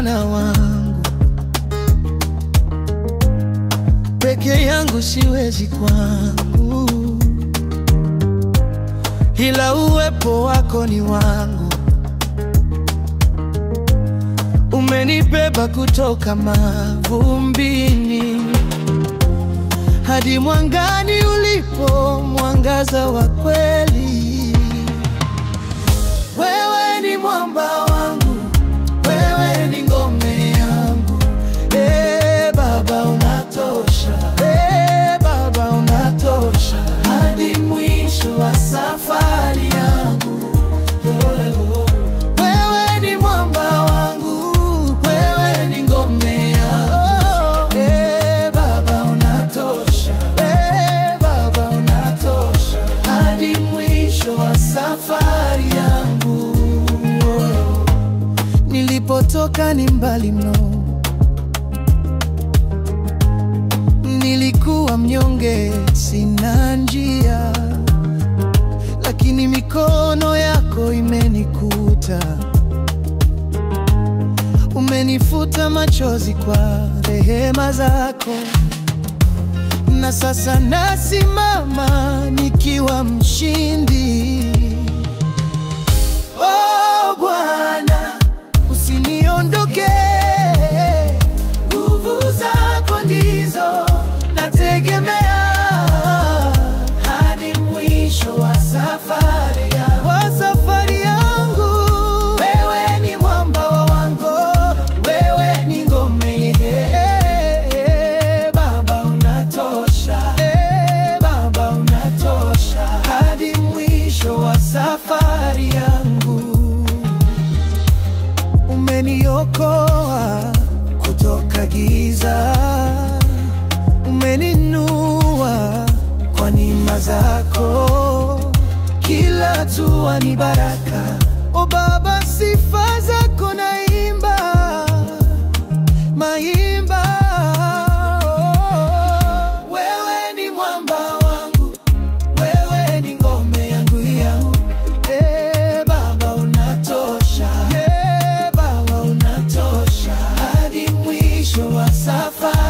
Bwana wangu, peke yangu siwezi kwangu, ila uwepo wako ni wangu. Umenibeba kutoka mavumbini hadi mwangani ulipo mwangaza wa kweli. Wewe ni mwamba wangu, wewe ni ngome yangu. Baba unatosha, Baba unatosha, hadi mwisho wa safari yangu. Wewe ni mwamba wangu, wewe ni ngome yangu. Baba unatosha, Baba unatosha, hadi mwisho wa safari yangu. Nilipotoka ni mbali mno, nilikuwa mnyonge, sina njia, lakini mikono yako imenikuta. Umenifuta machozi kwa rehema zako, na sasa nasimama nikiwa mshindi. Oh Bwana, usiniondoke, nguvu zako ndizo nategemea, hadi mwisho wa safari yangu. Wewe ni mwamba wangu, wewe ni ngome. Baba unatosha, Baba unatosha, hadi mwisho wa safari yangu. Umeniokoa kutoka giza, umeninua kwa neema zako, kila hatua ni baraka. O Baba, sifa zako naimba, maimba. Wewe ni mwamba wangu, wewe ni ngome yangu. Baba unatosha, Baba unatosha, hadi mwisho wa safari.